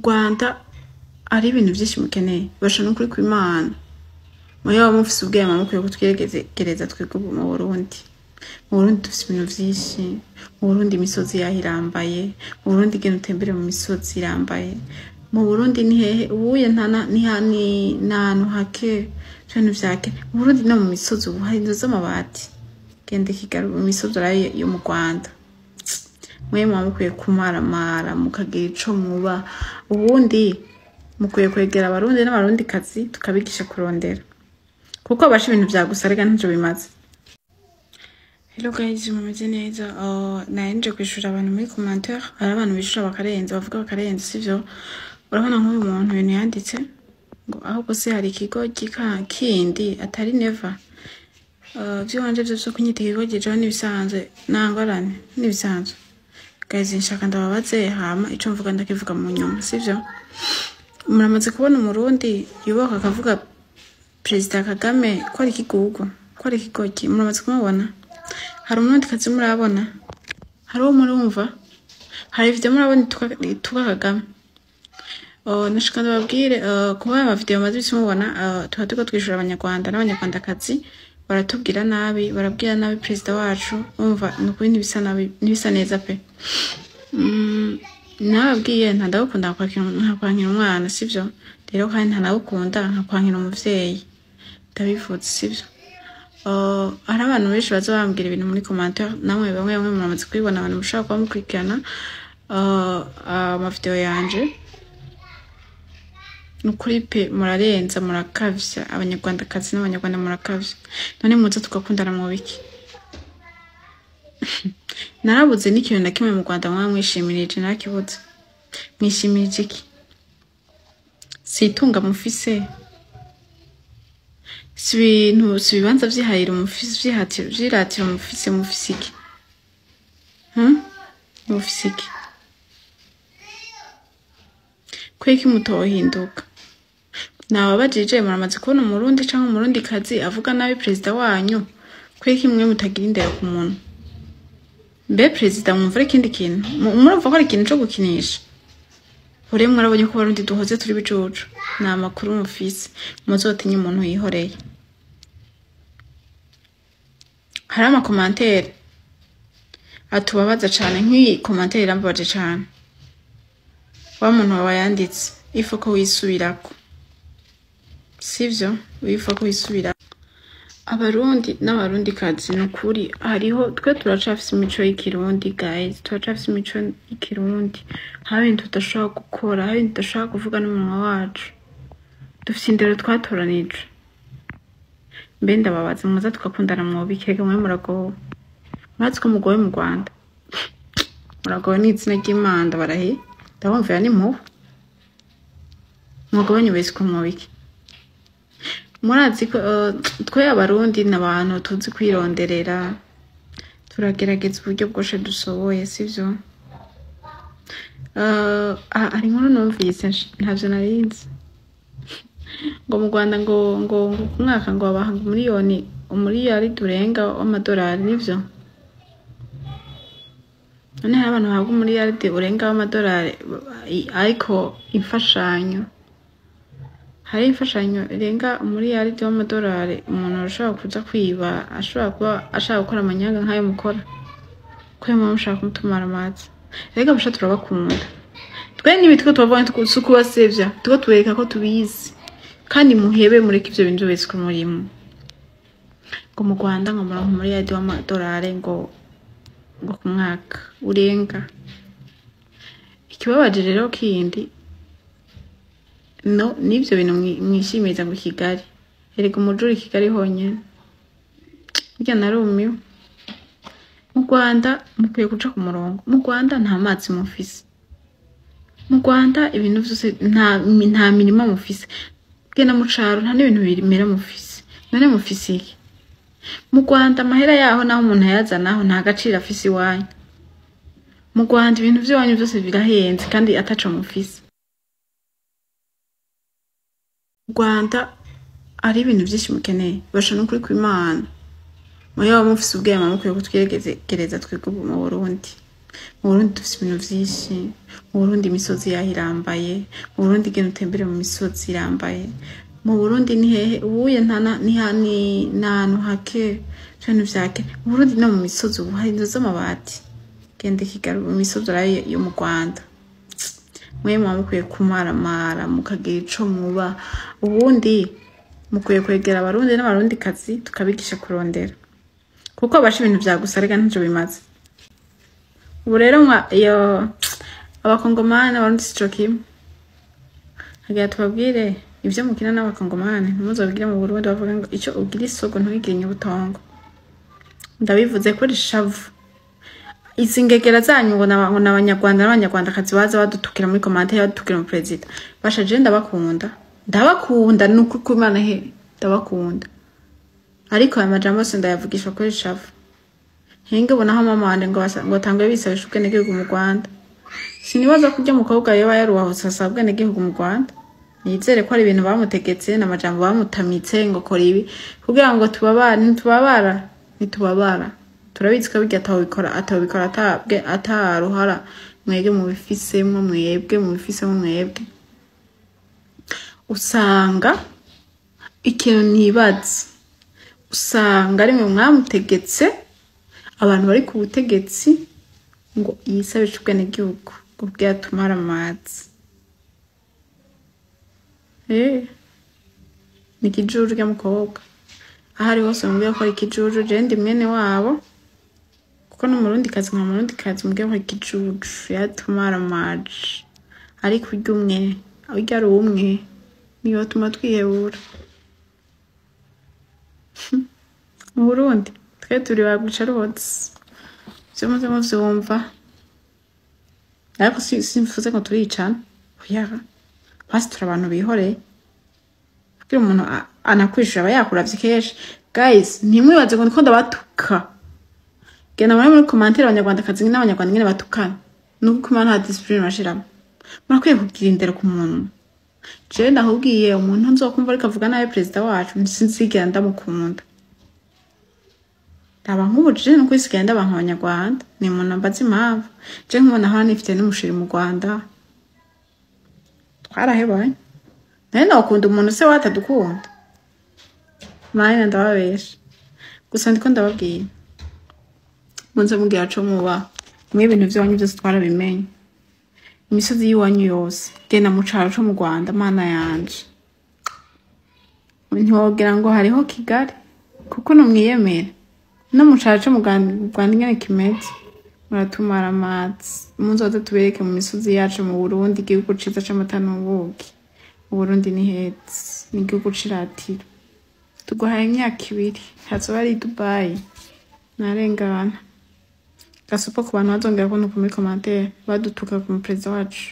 Rwanda ari ibintu byinshi mukeneye basha no kuri kw'Imana muyo mufise ubwema mukwiye kutwegereza twego mu Burundi. Mu Burundi dufise ibintu byinshi. Mu Burundi imisozi yahirambaye. Mu Burundi gene utembere mu misozi irambaye. Mu Burundi ni hehe ubuye ni nanu hake cyane vyake. Mu Burundi no mu misozi ubu hari inzu z'amabati gende kigaru mu misozi yo mu Rwanda. Mwe mukwiye kumaramara mukagira ico muba ubundi mukwiye kwegera abarundi n'abarundi kazi tukabigisha kurondera kuko abasha ibintu vyagusarega ntajo bimaze. Hello guys, mumeze neza. Naje kwishura abantu muri commentaire, ari abantu bishura bakarenza bavuga bakarenza sivyo. Urabona nk'uyu muntu ibintu yanditse ngo ahubwo se hari ikigo kindi atari never. Vyo wanje vyo kunyita ikigo gijeho nibisanzwe nangorane nibisanzwe. Guys, nshaka ndababaze hama ico mvuga ndakivuga mu nyuma sivyo. Muramaze kubona umurundi yuboka akavuga President Kagame ko ari ikigugu ko ari ikigogi. Muramaze kumubona? Hari umurundi kazi murabona? Hari uwo murumva? Hari video murabona tuka Kagame? Nashaka ndababwire kuba aba video maze bisumubona tuko twishura abanyarwanda n'abanyarwandakazi baratubwira nabi barabwira nabi president wacu umva nuko ntibisa nabi ntibisa neza pe. Nababwiye ntandagukunda kwankira umwana sivyo. Rero kandi ntanagukunda nkakwankira umuvyeyi ndabivuze sivyo. Ari abantu benshi bazabambwira ibintu muri commentaire namwe bamwe muramaze kwibona abantu mushaka kwa mukurikirana amavideo yanje nukuri pe murarenza murakavya abanyarwandakazi n'abanyarwanda murakavya. None muze tugakundana mu biki? Narabuze n'ikintu na kimwe mu Rwanda mwamwishimirije nakibuze. Mwishimirije iki? Situnga mufise sibibanza vyihayira umufisi vyiratira umufisi iki? Mufisi iki? Kweki mutohinduka. Nababajije muramaze kubona umurundi canke umurundi kazi avuga nabi president wanyu. Kweki mwe mutagira indero ku muntu. Mbe president mwumva ikindi kintu? Murumva ko ari ikintu cyo gukinisha? Ure mwarabonye ko barundi duhoze turi bicucu. Na makuru mufisi muzotinye umuntu yihoreye. Hari ama commentaire atubabaza cyane nk'iyi commentaire irambabaje cyane. Wa muntu wayanditse ifoko wisubirako sivyo wifoko wisubira. Abarundi n'abarundi kazi nukuri hariho twe turacafise imico y'ikirundi guys, turacafise imico y'ikirundi. Habe tudashaka gukora, habe tudashaka kuvuga n'umunwa wacu. Dufite indero twatoranije. Mbe ndababaza muza tukakundana mu bikege mwe muragowe. Mwatsi ko mugowe mu Rwanda. Muragowe n'izina ry'Imana barahi. Ndabumvira ni mu mugowe wese ko mu biki. Murazi ko twe abarundi n'abantu tuzi kwironderera. Turagerageza uburyo bwose dusoboye sivyo. Ari nkuru numvise ntavyo narinzi. Ngo mu Rwanda ngo kumwaka ngo abahanga umuriyari durenga w'amadolari nivyo. None abantu bahabwa umuriyari urenga w'amadolari ariko imfashanyo. Hari imfashanyo irenga umuriyari w'amadolari umuntu arashobora kuza kwiba ashobora kuba ashaka gukora amanyanga nkayo mukora. Kwe mu mushaka kumutumara amazi. Rega busha turabakunda. Twe n'ibitiko tubavanye tukuba sevya tuko tubereka ko tubizi. Kandi muhebe mureke ivyo bintu bese ku murimo. Ngo mu Rwanda ngo muronka umuriyari w'amadolari ngo ku mwaka urenga. Ikibabaje rero kindi no nivyo bintu mwishimiza ngo Kigali. Erega umujuri Kigali honyene. Burya narumiwe. Mu Rwanda mukwiye kuca ku murongo. Mu Rwanda nta mazi mufise. Mu Rwanda ibintu vyose nta minima mufise. Gena mu caro nta n'ibintu birimera mufise. None mufise iki? Mu Rwanda amahera yaho naho umuntu yazanaho nta gaciro afise iwanyu. Mu Rwanda ibintu vy'abanyu vyose birahenze kandi ataco mufise. Rwanda ari ibintu byinshi mukeneye basha no kuri kw'Imana. Muyo mufise ubwema mukwiye kutwegereza twego mu Burundi. mu Burundi dufise ibintu vyinshi mu Burundi imisozi yahirambaye mu Burundi genda utembere mu misozi irambaye mu Burundi ni hehe ubuye ntantu hake cyane vyake mu Burundi no mu misozi ubu hari inzu z'amabati gende Kigali mu misozi yo mu Rwanda mwe mukwiye kumaramara mukagira ico muba ubundi mukwiye kwegera abarundi n'abarundi kazi tukabigisha kurondera kuko basha ibintu vyagusarega ntajo bimaze ubu rero iyo abakongomani abarundi sico kimwe hagiye tubabwire ivyo mukina n'abakongomani ntimuzobigire mu Burundi bavuga ngo ico ugira isogo ntugire inyobutongo ndabivuze kuri shavu izingegera zanyu ngo n'abanyarwanda n'abanyarwandakazi baza badutukira muri commentaire badutukira mu president basha je ndabakunda nuko Imana he ndabakunda ariko aya majambo se ndayavugisha kuri shavu hinge bonaho mama wanje ngo tangwe bisabisha ubwenegihugu mu Rwanda sinibaza kurya mukobwa yewe yaruwahose asaba ubwenegihugu mu Rwanda nizere ko ari ibintu bamutegetse n'amajambo bamutamitse ngo kora ibi kugira ngo ntitubabara turabizi ko bijya atawubikora ataruhara mwege mu bifisemo mwebwe usanga ikintu nibaza usanga ari mwe mwamutegetse abantu bari ku butegetsi ngo yisabishe ubwenegihugu ngo bwatumara amazi ni ikijuju ry'umukobwa ahari hose mubwira ko ari ikijuju je ndi mwene wabo kuko n'umurundi kazi mubwira ko ari ikijuju yatumara amazi ariko urya ari umwe niyo tuma twihebura mu Burundi twe turi bagwica rwose vyo muze muvyumva ariko simfuze ngo turicana oya basi turi abantu bihoreye kugira umuntu anakwishura aba yakuravye kenshi guys ntimwibaze ngo ndiko ndabatuka genda muri commentaire abanyarwandakazi n'abanyarwanda nyene batukana nuko Imana nta discipline bashiramo murakwiye kugira indero ku muntu je ndahubwiye umuntu nzokumva ariko avuga nawe president wacu sinzigera ndamukunda nk'ubujije no kwisigaye ndabanka abanyarwanda ni umuntu mbaza impamvu je nkubona aho nifite n'umushiri mu Rwanda twarahebanye naye nakunda umuntu se watadukunda naye ndababesha gusa ndiko ndababwiye munze mubwira co muba mwe ibintu vyonyu byose twarabimenye imisozi yiwanyu yose genda mu caro co mu Rwanda mana yanje ntiwogira ngo hariho Kigali kuko numwiyemera no mu caro co mu Rwanda nyene kimeze muratumara amazi munzoze tubereke mu misozi yacu mu Burundi igihugu ciza c'amata n'ubuki mu Burundi ni heza ni igihugu ciratiro tuguhaye imyaka 2 hazoba ari Dubai narengana gasupo ku bantu bazongera kubona muri commentaire badutuka ku president wacu